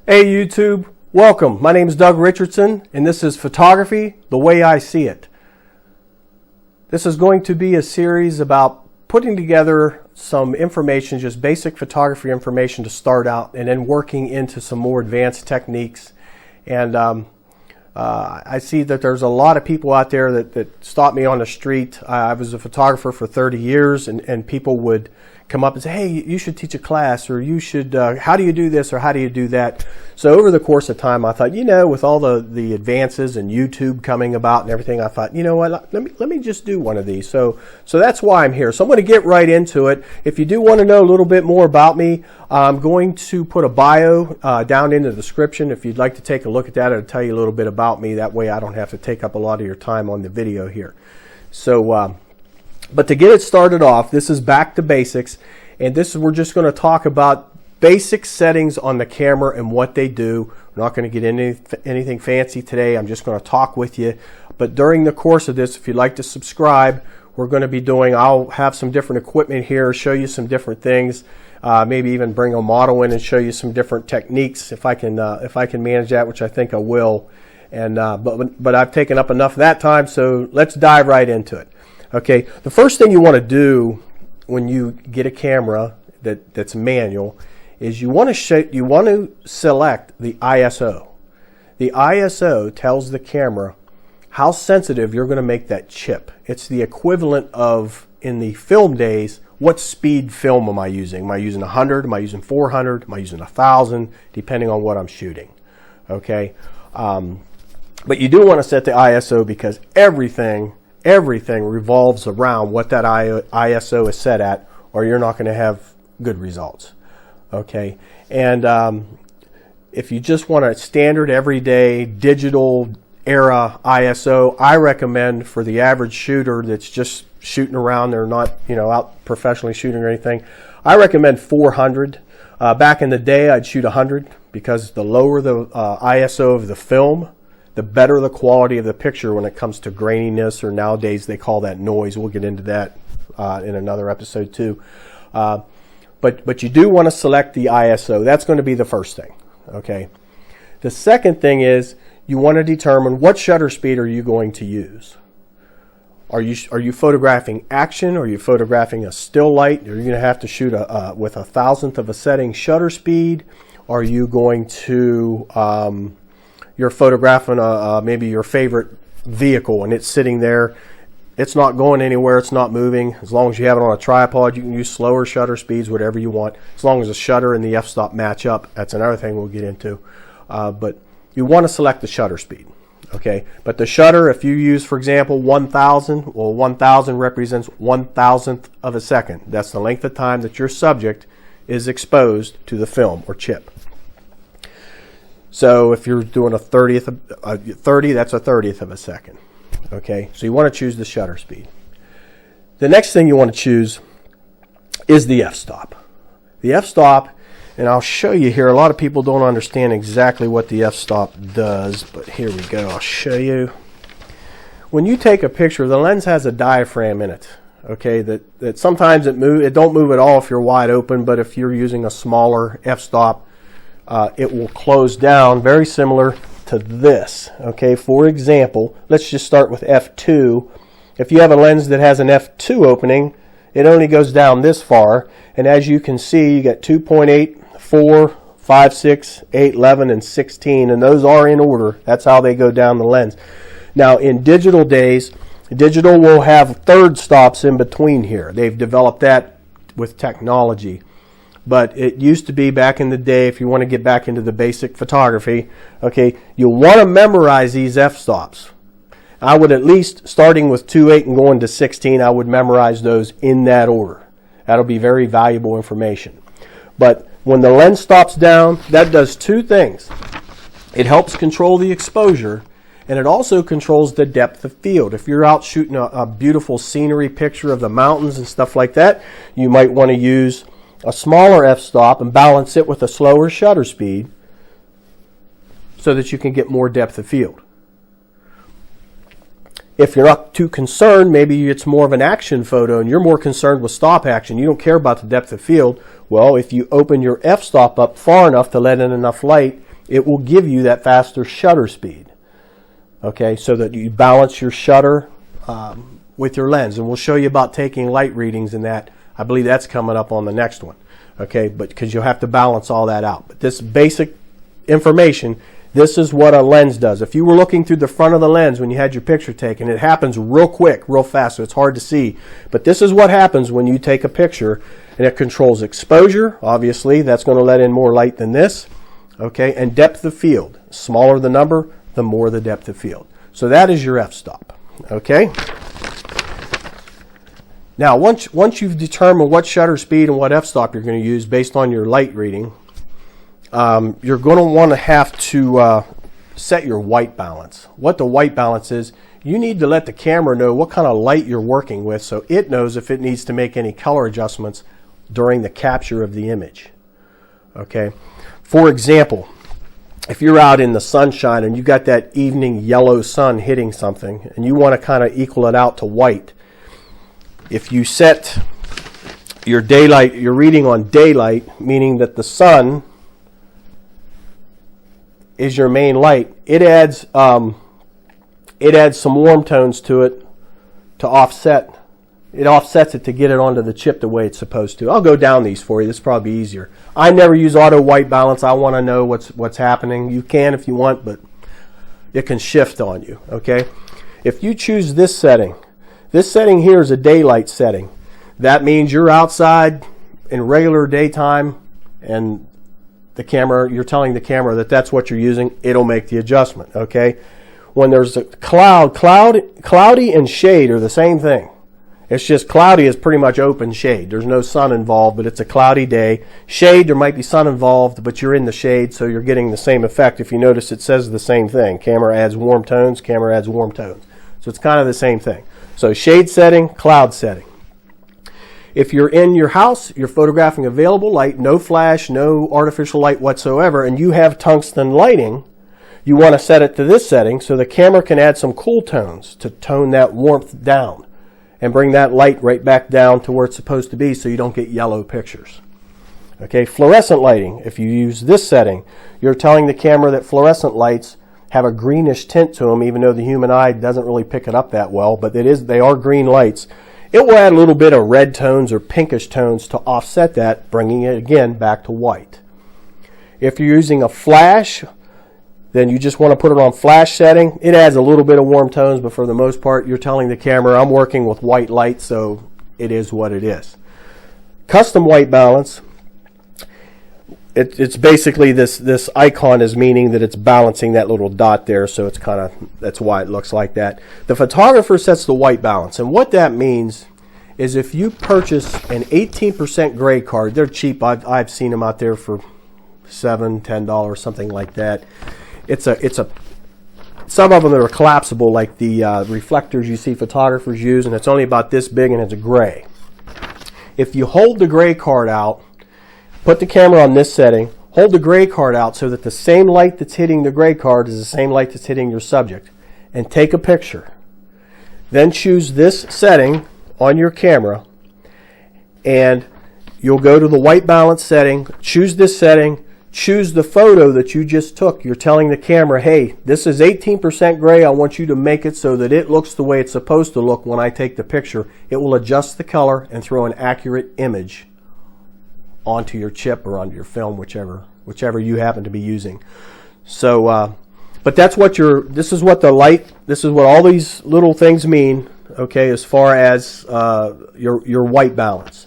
Hey YouTube, welcome. My name is Doug Richardson and this is Photography the Way I See It. This is going to be a series about putting together some information, just basic photography information to start out, and then working into some more advanced techniques. And I see that there's a lot of people out there that stop me on the street. I was a photographer for 30 years and people would come up and say, hey, you should teach a class, or you should, how do you do this, or how do you do that? So over the course of time, I thought, with all the advances and YouTube coming about and everything, I thought, you know what, let me just do one of these. So that's why I'm here. So I'm going to get right into it. If you do want to know a little bit more about me, I'm going to put a bio down in the description. If you'd like to take a look at that, it'll tell you a little bit about me. That way I don't have to take up a lot of your time on the video here. So, but to get it started off, this is back to basics, and we're just going to talk about basic settings on the camera and what they do. We're not going to get into anything fancy today. I'm just going to talk with you. But during the course of this, if you'd like to subscribe, we're going to be I'll have some different equipment here, show you some different things, maybe even bring a model in and show you some different techniques if I can manage that, which I think I will. And but I've taken up enough of that time, so let's dive right into it. Okay, the first thing you want to do when you get a camera that's manual is you want to select the ISO. The ISO tells the camera how sensitive you're going to make that chip. It's the equivalent of, in the film days, what speed film am I using? Am I using 100? Am I using 400? Am I using 1,000? Depending on what I'm shooting. Okay, but you do want to set the ISO because everything revolves around what that ISO is set at, or you're not going to have good results. Okay, and if you just want a standard everyday digital era ISO, I recommend for the average shooter that's just shooting around, they're not out professionally shooting or anything, I recommend 400. Back in the day I'd shoot 100 because the lower the ISO of the film, the better the quality of the picture when it comes to graininess, or nowadays they call that noise. We'll get into that in another episode too. But you do want to select the ISO. That's going to be the first thing. Okay. The second thing is you want to determine what shutter speed are you going to use. Are you photographing action? Are you photographing a still light? Are you going to have to shoot with 1,000th of a setting shutter speed? Are you going to you're photographing maybe your favorite vehicle and it's sitting there, it's not going anywhere, it's not moving. As long as you have it on a tripod, you can use slower shutter speeds, whatever you want, as long as the shutter and the f-stop match up. That's another thing we'll get into. But you want to select the shutter speed. Okay, but the shutter, if you use, for example, 1,000, well, 1,000 represents 1,000th of a second. That's the length of time that your subject is exposed to the film or chip. So if you're doing a 30, that's a 30th of a second. Okay, so you want to choose the shutter speed. The next thing you want to choose is the f-stop. The f-stop, and I'll show you here, a lot of people don't understand exactly what the f-stop does, but here we go, I'll show you. When you take a picture, the lens has a diaphragm in it. Okay, that sometimes it don't move at all if you're wide open, but if you're using a smaller f-stop, it will close down, very similar to this. Okay, for example, let's just start with f2. If you have a lens that has an f2 opening, it only goes down this far, and as you can see, you get 2.8, 4, 5, 6, 8, 11, and 16, and those are in order. That's how they go down the lens. Now, in digital days, digital will have third stops in between here. They've developed that with technology. But it used to be back in the day, if you want to get back into the basic photography, okay, you'll want to memorize these f-stops. I would at least, starting with 2.8 and going to 16, I would memorize those in that order. That'll be very valuable information. But when the lens stops down, that does two things. It helps control the exposure, and it also controls the depth of field. If you're out shooting a beautiful scenery picture of the mountains and stuff like that, you might want to use a smaller f-stop and balance it with a slower shutter speed so that you can get more depth of field. If you're not too concerned, maybe it's more of an action photo and you're more concerned with stop action, you don't care about the depth of field, well, if you open your f-stop up far enough to let in enough light, it will give you that faster shutter speed. Okay, so that you balance your shutter with your lens. And we'll show you about taking light readings in that. I believe that's coming up on the next one. Okay, but because you'll have to balance all that out. But this basic information, this is what a lens does. If you were looking through the front of the lens when you had your picture taken, it happens real quick, real fast, so it's hard to see. But this is what happens when you take a picture, and it controls exposure. Obviously, that's going to let in more light than this. Okay, and depth of field. Smaller the number, the more the depth of field. So that is your f-stop. Okay. Now, once you've determined what shutter speed and what f-stop you're going to use based on your light reading, you're going to want to have to set your white balance. What the white balance is, you need to let the camera know what kind of light you're working with so it knows if it needs to make any color adjustments during the capture of the image. Okay. For example, if you're out in the sunshine and you got that evening yellow sun hitting something and you want to kind of equal it out to white, if you set your daylight, your reading on daylight, meaning that the sun is your main light, it adds some warm tones to it to offset. It offsets it to get it onto the chip the way it's supposed to. I'll go down these for you. This is probably easier. I never use auto white balance. I want to know what's happening. You can if you want, but it can shift on you. Okay. If you choose this setting here is a daylight setting. That means you're outside in regular daytime, and the camera, you're telling the camera that that's what you're using. It'll make the adjustment. Okay. When there's a cloudy and shade are the same thing. It's just cloudy is pretty much open shade. There's no sun involved, but it's a cloudy day. Shade, there might be sun involved, but you're in the shade, so you're getting the same effect. If you notice, it says the same thing. Camera adds warm tones, camera adds warm tones. So it's kind of the same thing. So shade setting, cloud setting. If you're in your house, you're photographing available light, no flash, no artificial light whatsoever, and you have tungsten lighting, you want to set it to this setting so the camera can add some cool tones to tone that warmth down and bring that light right back down to where it's supposed to be so you don't get yellow pictures. Okay, fluorescent lighting. If you use this setting, you're telling the camera that fluorescent lights have a greenish tint to them, even though the human eye doesn't really pick it up that well, but they are green lights. It will add a little bit of red tones or pinkish tones to offset that, bringing it again back to white. If you're using a flash, then you just want to put it on flash setting. It adds a little bit of warm tones, but for the most part, you're telling the camera, I'm working with white light, so it is what it is. Custom white balance, it's basically this icon is meaning that it's balancing that little dot there, so it's kind of, that's why it looks like that. The photographer sets the white balance, and what that means is if you purchase an 18% gray card, they're cheap. I've seen them out there for $7, $10, something like that. Some of them are collapsible, like the reflectors you see photographers use, and it's only about this big and it's a gray. If you hold the gray card out, put the camera on this setting, hold the gray card out so that the same light that's hitting the gray card is the same light that's hitting your subject, and take a picture. Then choose this setting on your camera, and you'll go to the white balance setting, choose this setting, choose the photo that you just took. You're telling the camera, hey, this is 18% gray. I want you to make it so that it looks the way it's supposed to look when I take the picture. It will adjust the color and throw an accurate image onto your chip or onto your film, whichever you happen to be using. So, but that's what this is what all these little things mean, okay, as far as your white balance.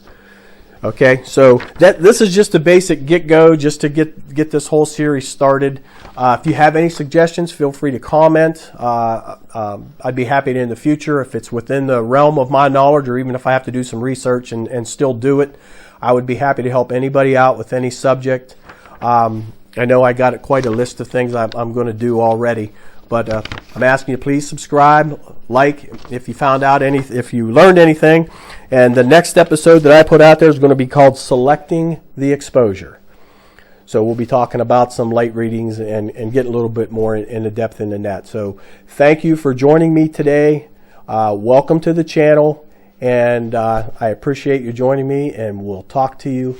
Okay, so this is just a basic get-go just to get this whole series started. If you have any suggestions, feel free to comment. I'd be happy to in the future, if it's within the realm of my knowledge, or even if I have to do some research and still do it, I would be happy to help anybody out with any subject. I know I got quite a list of things I'm going to do already. But I'm asking you, please subscribe, like if you found out if you learned anything. And the next episode that I put out there is going to be called Selecting the Exposure. So we'll be talking about some light readings and get a little bit more into depth into that. So thank you for joining me today. Welcome to the channel, and I appreciate you joining me, and we'll talk to you